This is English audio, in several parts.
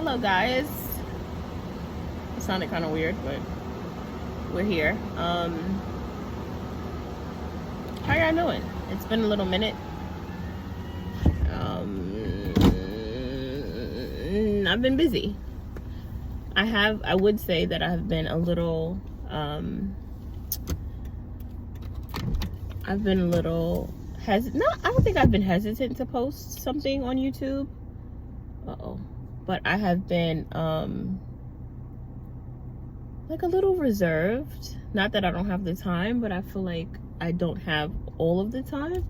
Hello guys. It sounded kind of weird, but we're here. How y'all doing? It's been a little minute. I've been busy. I would say that I've been a little hesitant. No, I don't think I've been hesitant to post something on YouTube. But I have been like a little reserved. Not that I don't have the time, but I feel like I don't have all of the time.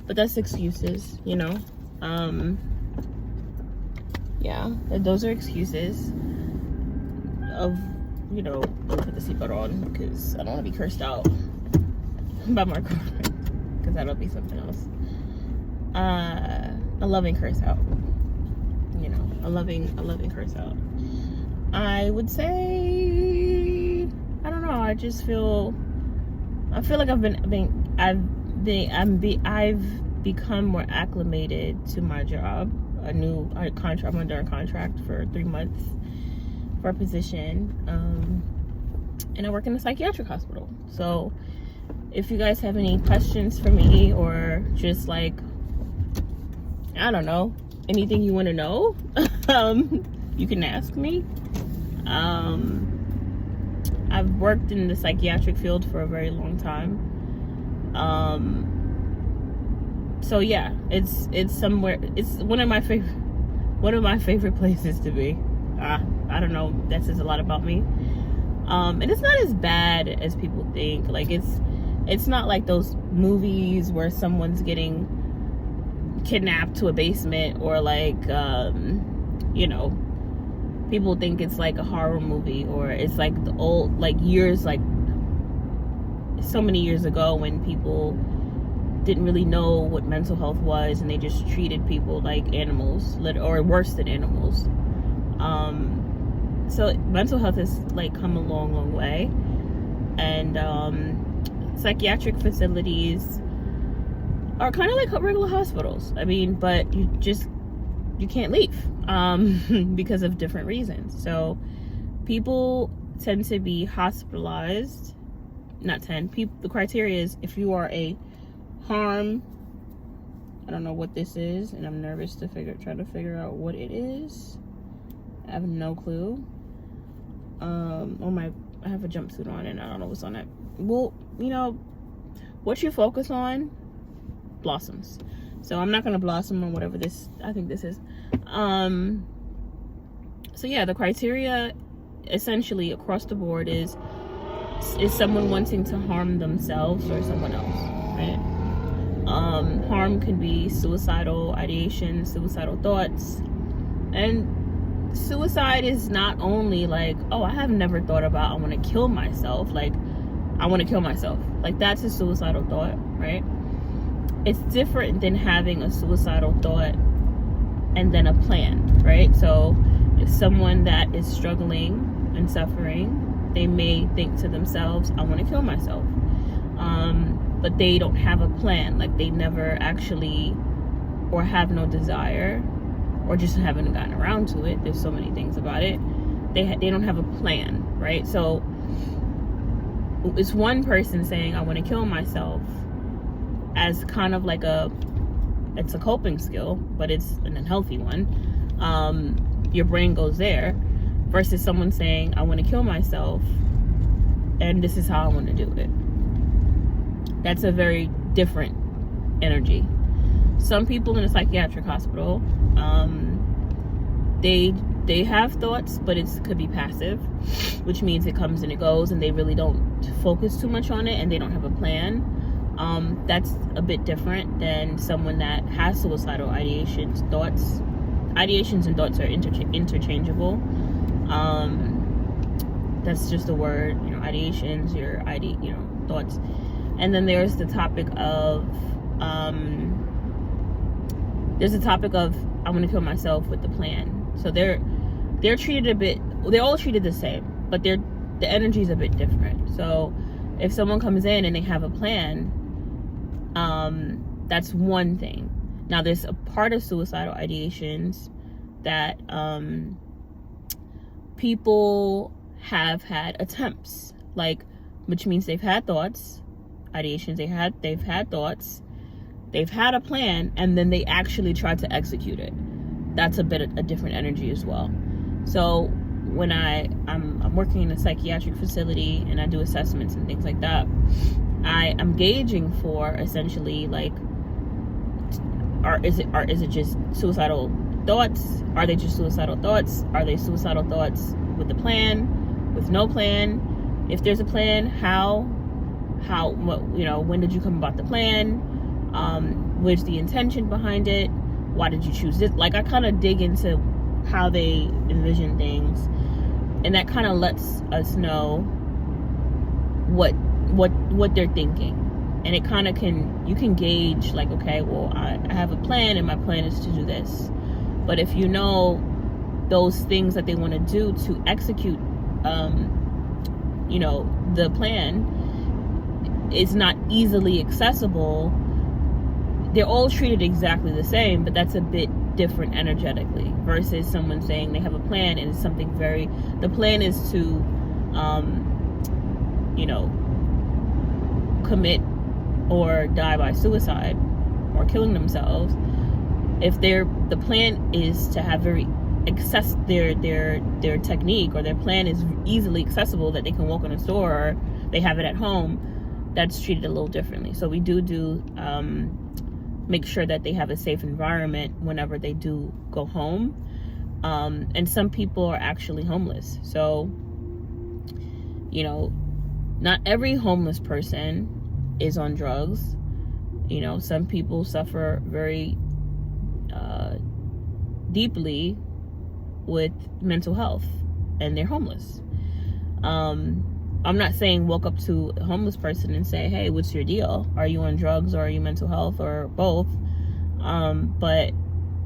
But that's excuses, you know. Yeah, those are excuses of, you know, don't put the seatbelt on because I don't want to be cursed out by my girlfriend, because that'll be something else. A loving curse out, you know, a loving curse out. I would say, I don't know. I feel like I've become more acclimated to my job. I'm under a contract for 3 months for a position, and I work in a psychiatric hospital. So if you guys have any questions for me, or just like, I don't know, anything you want to know, you can ask me. I've worked in the psychiatric field for a very long time. So yeah, it's somewhere. It's one of my favorite places to be. I don't know. That says a lot about me. And it's not as bad as people think. Like it's not like those movies where someone's getting kidnapped to a basement, or like you know, people think it's like a horror movie, or it's like the old, like years, like so many years ago when people didn't really know what mental health was and they just treated people like animals, or worse than animals. So mental health has like come a long way, and psychiatric facilities are kind of like regular hospitals. I mean, but you can't leave because of different reasons. So people tend to be hospitalized. The criteria is if you are a harm. I don't know what this is, and I'm nervous to try to figure out what it is. I have no clue. I have a jumpsuit on and I don't know what's on it. Well, you know, what you focus on blossoms. So I'm not gonna blossom on whatever I think this is. So yeah, the criteria essentially across the board is someone wanting to harm themselves or someone else, right? Harm can be suicidal ideation, suicidal thoughts. And suicide is not only like, oh, I have never thought about I want to kill myself. Like, I want to kill myself. Like, that's a suicidal thought, right? It's different than having a suicidal thought and then a plan, right? So if someone that is struggling and suffering, they may think to themselves, I want to kill myself. But they don't have a plan. Like, they never actually, or have no desire, or just haven't gotten around to it. There's so many things about it. They don't have a plan, right? So it's one person saying, I want to kill myself, as kind of like it's a coping skill, but it's an unhealthy one. Your brain goes there, versus someone saying, I want to kill myself, and this is how I want to do it. That's a very different energy. Some people in a psychiatric hospital, they have thoughts, but it could be passive, which means it comes and it goes, and they really don't focus too much on it, and they don't have a plan. That's a bit different than someone that has suicidal ideations. Ideations and thoughts are interchangeable. That's just a word, you know, ideations, thoughts. And then there's the topic of I want to kill myself with the plan. So they're all treated the same, but the energy is a bit different. So if someone comes in and they have a plan, that's one thing. Now there's a part of suicidal ideations that people have had attempts, like, which means they've had thoughts, ideations, they've had thoughts, they've had a plan, and then they actually tried to execute it. That's a different energy as well. So when I'm working in a psychiatric facility and I do assessments and things like that, I'm gauging for essentially, like, is it just suicidal thoughts? Are they just suicidal thoughts? Are they suicidal thoughts with a plan, with no plan? If there's a plan, what, when did you come about the plan? Where's the intention behind it? Why did you choose this? Like, I kind of dig into how they envision things, and that kind of lets us know what they're thinking. And it kind of you can gauge, like, okay, well, I have a plan, and my plan is to do this. But if you know those things that they want to do to execute, the plan is not easily accessible, they're all treated exactly the same, but that's a bit different energetically versus someone saying they have a plan and it's something the plan is to, commit or die by suicide or killing themselves. If the plan is to have their technique, or their plan is easily accessible, that they can walk in a store or they have it at home, that's treated a little differently. So we do make sure that they have a safe environment whenever they do go home. And some people are actually homeless. So, not every homeless person is on drugs. Some people suffer very deeply with mental health and they're homeless. I'm not saying walk up to a homeless person and say, hey, what's your deal? Are you on drugs or are you mental health or both? But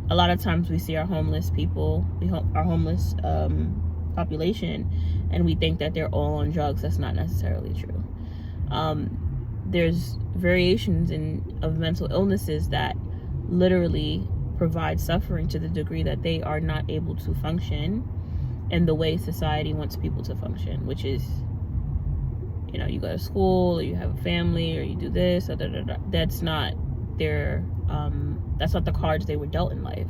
a lot of times we see our homeless people, our homeless population, and we think that they're all on drugs. That's not necessarily true. There's variations of mental illnesses that literally provide suffering to the degree that they are not able to function in the way society wants people to function, which is, you go to school, or you have a family, or you do this, or that's not the cards they were dealt in life.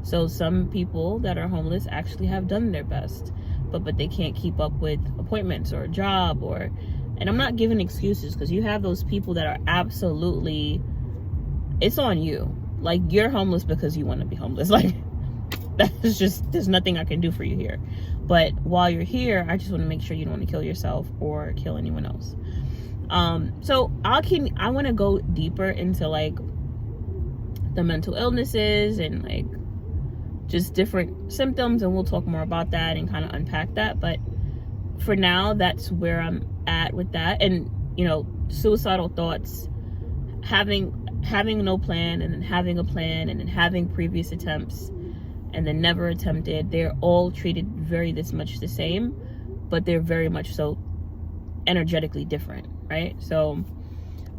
So some people that are homeless actually have done their best, but they can't keep up with appointments or a job, and I'm not giving excuses, because you have those people that are absolutely, it's on you. Like, you're homeless because you want to be homeless. Like, that's just, there's nothing I can do for you here. But while you're here, I just want to make sure you don't want to kill yourself or kill anyone else. So I want to go deeper into, like, the mental illnesses and, like, just different symptoms, and we'll talk more about that and kind of unpack that. But for now, that's where I'm at with that. And, suicidal thoughts, having no plan, and then having a plan, and then having previous attempts, and then never attempted, they're all treated this much the same, but they're very much so energetically different, right? So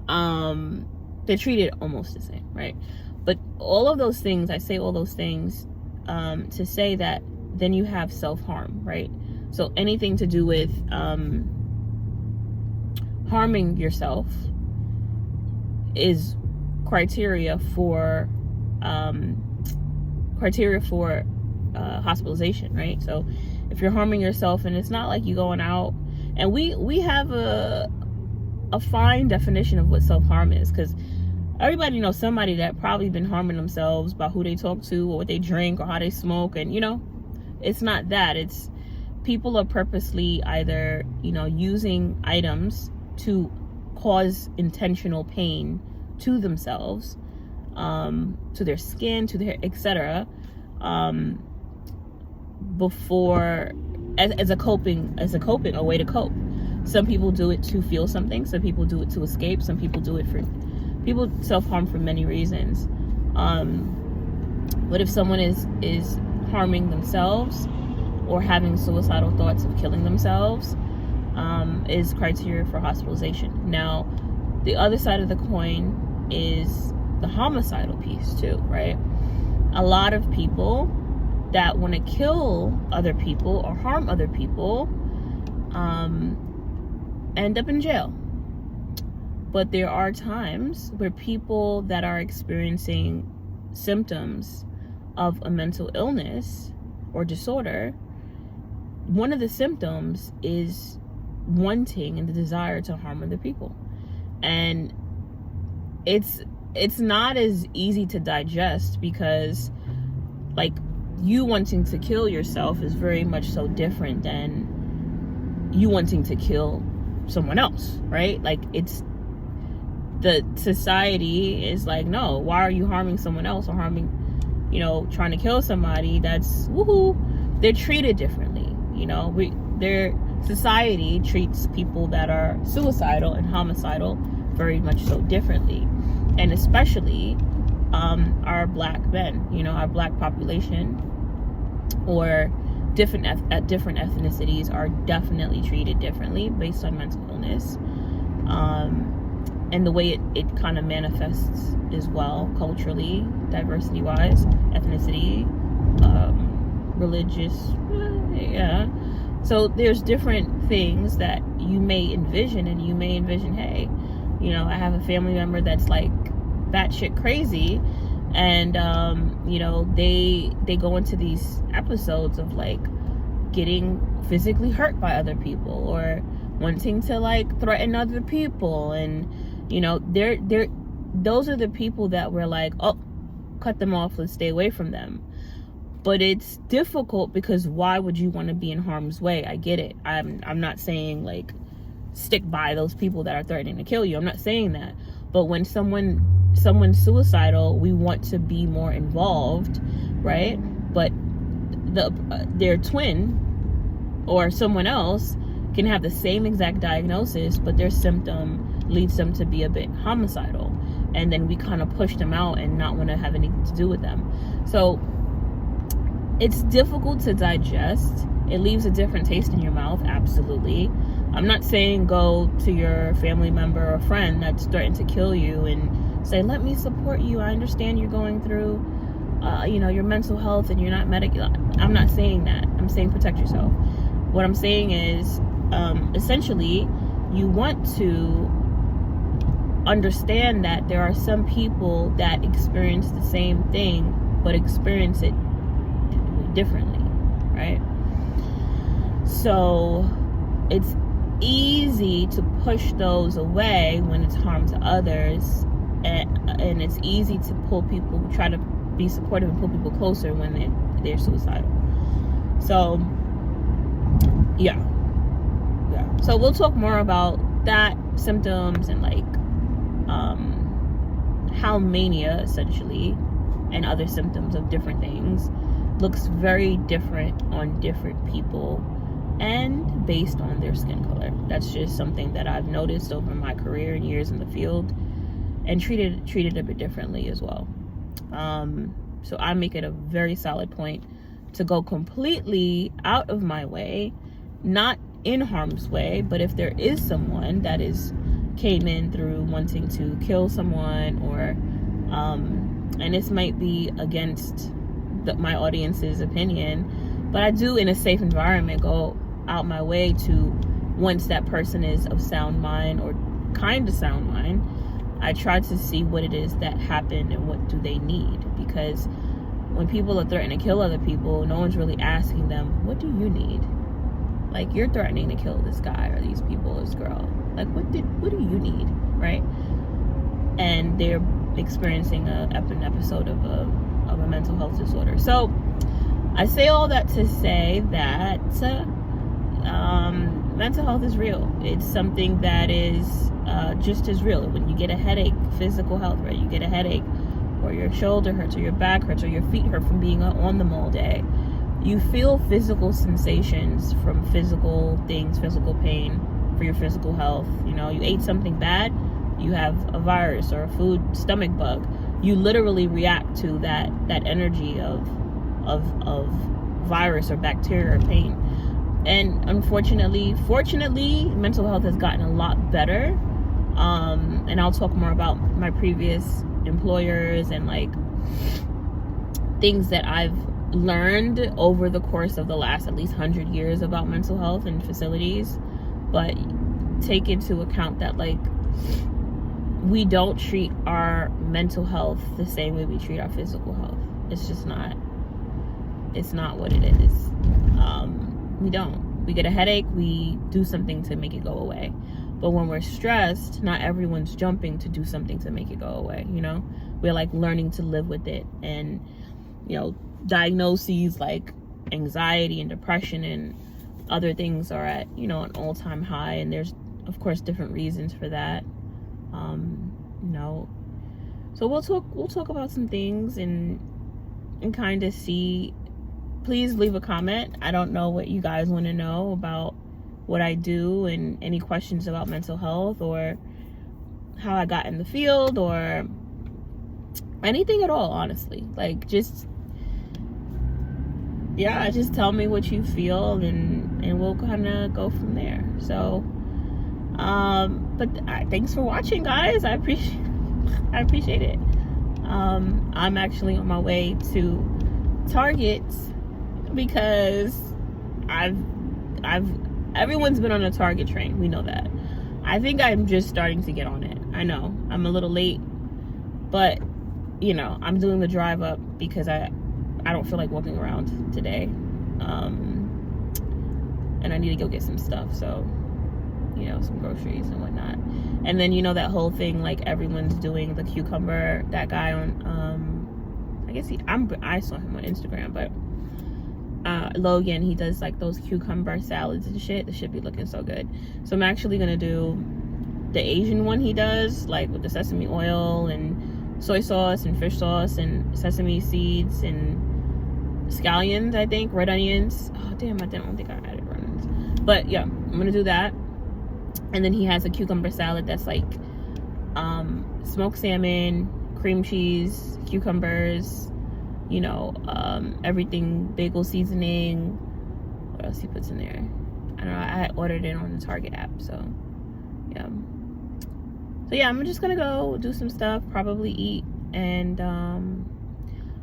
they're treated almost the same, right? But all of those things, I say all those things to say that then you have self-harm, right? So anything to do with harming yourself is criteria for hospitalization, right? So if you're harming yourself, and it's not like you going out, and we have a fine definition of what self-harm is, because everybody knows somebody that probably been harming themselves by who they talk to, or what they drink, or how they smoke. And it's not that. It's people are purposely either using items to cause intentional pain to themselves, to their skin, to their etc., before as a way to cope. Some people do it to feel something. Some people do it to escape. Some people do it people self-harm for many reasons. But if someone is harming themselves or having suicidal thoughts of killing themselves, is criteria for hospitalization. Now, the other side of the coin is the homicidal piece too, right? A lot of people that want to kill other people or harm other people end up in jail. But there are times where people that are experiencing symptoms of a mental illness or disorder, one of the symptoms is wanting and the desire to harm other people. And it's not as easy to digest, because like, you wanting to kill yourself is very much so different than you wanting to kill someone else, right? Like, it's, the society is like, no, why are you harming someone else or harming, trying to kill somebody? That's woohoo. They're treated differently, their society treats people that are suicidal and homicidal very much so differently. And especially our black men, our black population, or different ethnicities are definitely treated differently based on mental illness, and the way it kind of manifests as well, culturally, diversity wise, ethnicity, religious, yeah. So there's different things that you may envision, and you may envision, hey, I have a family member that's like batshit crazy, and they go into these episodes of like getting physically hurt by other people, or wanting to like threaten other people, and they're those are the people that we're like, oh, cut them off, let's stay away from them. But it's difficult, because why would you want to be in harm's way? I get it. I'm not saying like stick by those people that are threatening to kill you. I'm not saying that. But when someone's suicidal, we want to be more involved, right? But their twin or someone else can have the same exact diagnosis, but their symptom leads them to be a bit homicidal, and then we kind of push them out and not want to have anything to do with them. So it's difficult to digest. It leaves a different taste in your mouth, absolutely. I'm not saying go to your family member or friend that's threatened to kill you and say, let me support you, I understand you're going through your mental health and you're not I'm not saying that. I'm saying protect yourself. What I'm saying is, essentially, you want to understand that there are some people that experience the same thing, but experience it differently, right? So it's easy to push those away when it's harm to others, and it's easy to pull people, try to be supportive and pull people closer when they're suicidal. So yeah. So we'll talk more about that, symptoms, and like how mania essentially and other symptoms of different things looks very different on different people and based on their skin color. That's just something that I've noticed over my career and years in the field, and treated a bit differently as well. So I make it a very solid point to go completely out of my way, not in harm's way, but if there is someone that came in through wanting to kill someone, or and this might be against my audience's opinion, but I do, in a safe environment, go out my way to, once that person is of sound mind or kind of sound mind, I try to see what it is that happened and what do they need. Because when people are threatening to kill other people, no one's really asking them, what do you need? Like, you're threatening to kill this guy or these people, this girl. Like, what do you need, right? And they're experiencing an episode of a mental health disorder. So I say all that to say that mental health is real. It's something that is just as real. When you get a headache, physical health, right? You get a headache, or your shoulder hurts, or your back hurts, or your feet hurt from being on them all day. You feel physical sensations from physical things, physical pain for your physical health. You ate something bad, you have a virus or a stomach bug. You literally react to that energy of virus or bacteria or pain. And fortunately, mental health has gotten a lot better. And I'll talk more about my previous employers and like things that I've learned over the course of the last at least 100 years about mental health and facilities, but take into account that, like, we don't treat our mental health the same way we treat our physical health. It's just not. It's not what it is. We don't. We get a headache, we do something to make it go away. But when we're stressed, not everyone's jumping to do something to make it go away, you know? We're like learning to live with it. And, you know, diagnoses like anxiety and depression and other things are at, you know, an all-time high. And there's, of course, different reasons for that. You know, so we'll talk about some things and kind of see. Please leave a comment. I don't know what you guys want to know about what I do, and any questions about mental health or how I got in the field or anything at all, honestly. Like, just tell me what you feel, and we'll kind of go from there. So but thanks for watching, guys. I appreciate it. I'm actually on my way to Target because everyone's been on a Target train. We know that. I think I'm just starting to get on it. I know I'm a little late, but you know, I'm doing the drive up because I don't feel like walking around today, and I need to go get some stuff. So, you know, some groceries and whatnot. And then, you know, that whole thing, like, everyone's doing the cucumber, that guy on, I saw him on Instagram, but, Logan, he does, like, those cucumber salads and shit. The shit be looking so good. So I'm actually gonna do the Asian one he does, like, with the sesame oil and soy sauce and fish sauce and sesame seeds and scallions, I think, red onions. Oh, damn, I don't think I added red onions. But, yeah, I'm gonna do that. And then he has a cucumber salad that's like smoked salmon, cream cheese, cucumbers, you know, everything, bagel seasoning. What else he puts in there? I don't know. I ordered it on the Target app, so yeah. So yeah, I'm just gonna go do some stuff, probably eat, and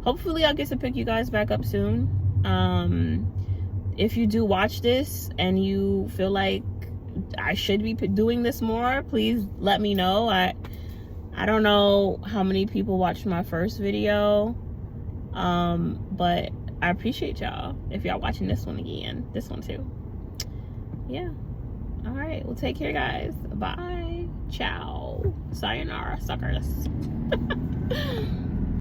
hopefully I'll get to pick you guys back up soon. If you do watch this and you feel like I should be doing this more, please let me know. I don't know how many people watched my first video, but I appreciate y'all if y'all watching this one again, this one too. Yeah, all right, well, take care, guys. Bye, ciao, sayonara, suckers.